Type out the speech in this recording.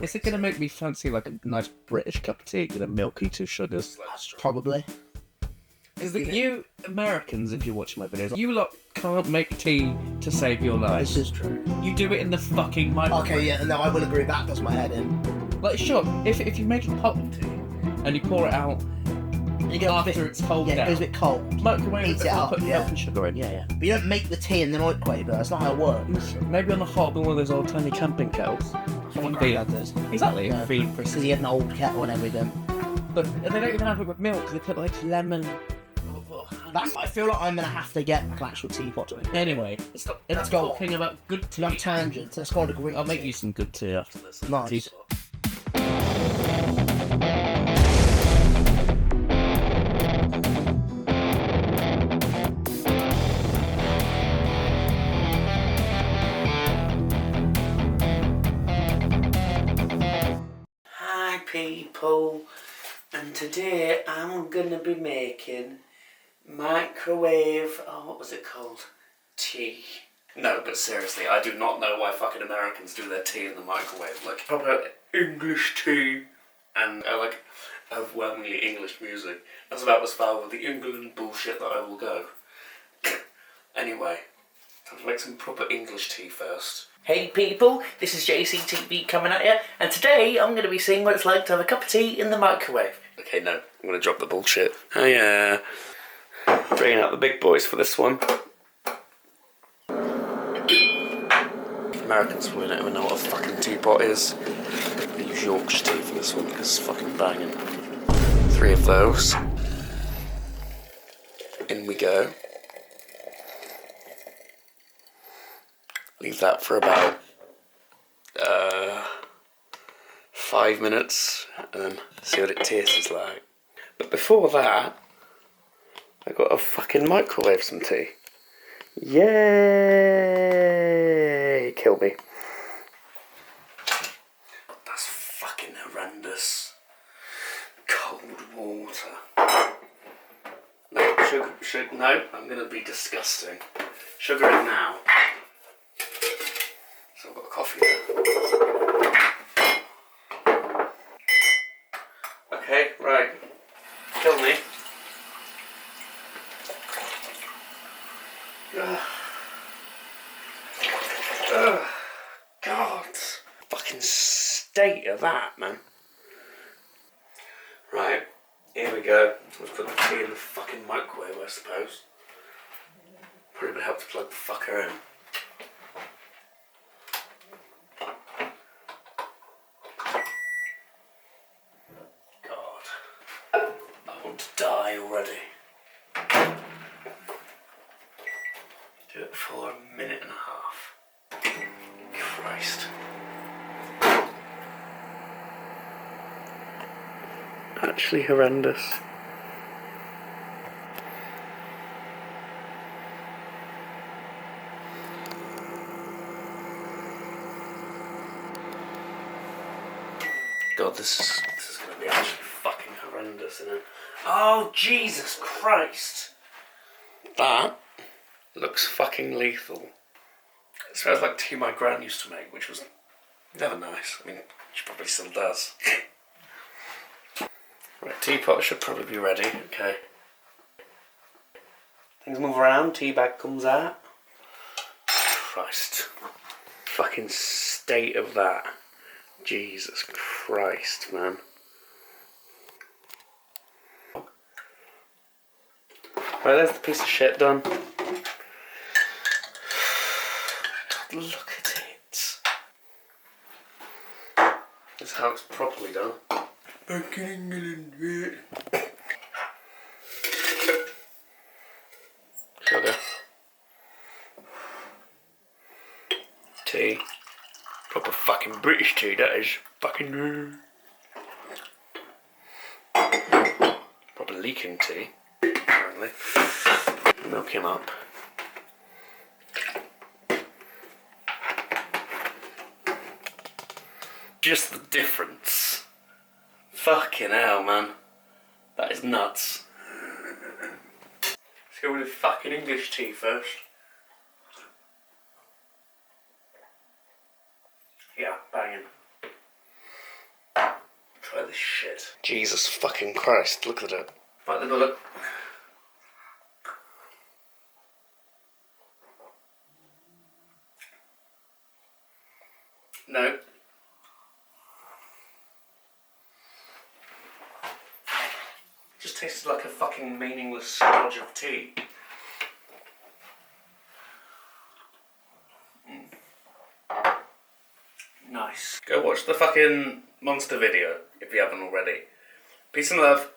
Is it gonna make me fancy like a nice British cup of tea? Gonna milky 2 sugars? Probably. Is that you Americans, if you're watching my videos, you lot can't make tea to save your lives. This is true. You do it in the fucking microwave. Okay, yeah, no, I will agree. That does my head in. Like, sure, if you make a pot of tea and you pour it out You get after it's cold yeah, down, it goes a bit cold. microwave Heats it it up, put yeah. milk and sugar in. Yeah. But you don't make the tea in the microwave, though. That's not how it works. Maybe on the hob in one of those old tiny camping kettles. What my granddad does. Exactly. Yeah. Feeling for Because he had an old kettle and everything. But they don't even have it with milk. They put like lemon. I feel like I'm gonna have to get an actual teapot. Anyway, let's go on. talking about good tea. Enough tangents. Let's go on to Greek. I'll make you some good tea after this. Nice. Hi people, and today I'm gonna be making microwave, what was it called? Tea. No, but seriously, I do not know why fucking Americans do their tea in the microwave. Like, proper English tea, and I like overwhelmingly English music. That's about as far with the England bullshit that I will go. Anyway, time to make some proper English tea first. Hey people, this is JCTV coming at you, and today I'm going to be seeing what it's like to have a cup of tea in the microwave. Okay, no, I'm going to drop the bullshit. Oh yeah, bringing out the big boys for this one. Americans probably don't even know what a fucking teapot is. I use Yorkshire tea for this one because it's fucking banging. 3 of those. In we go. Leave that for about 5 minutes and then see what it tastes like. But before that, I got to fucking microwave some tea. Yay! Kill me. That's fucking horrendous. Cold water. No, sugar, no, I'm gonna be disgusting. Sugar in now. So I've got a coffee there. Okay, right. Kill me. God. Fucking state of that, man. Right, here we go. Let's put the tea in the fucking microwave, I suppose. Probably would help to plug the fucker in. I want to die already. Do it for 1.5 minutes. Christ. Actually horrendous. God, this is going to be actually fucking horrendous, isn't it? Oh, Jesus Christ! That looks fucking lethal. It smells like tea my gran used to make, which was never nice. I mean, she probably still does. Right, teapot should probably be ready, okay. Things move around, tea bag comes out. Christ. Fucking state of that. Jesus Christ, man. Right, there's the piece of shit done. God, look at it. This is how it's properly done. Back in England, mate. Sugar. Tea. Proper fucking British tea, that is. Fucking... proper leaking tea, apparently. Milk him up. Just the difference. Fucking hell, man. That is nuts. Let's go with the fucking English tea first. Yeah, banging. Try this shit. Jesus fucking Christ, look at it. Bite the bullet. No. Just tasted like a fucking meaningless sludge of tea. Nice. Go watch the fucking monster video if you haven't already. Peace and love.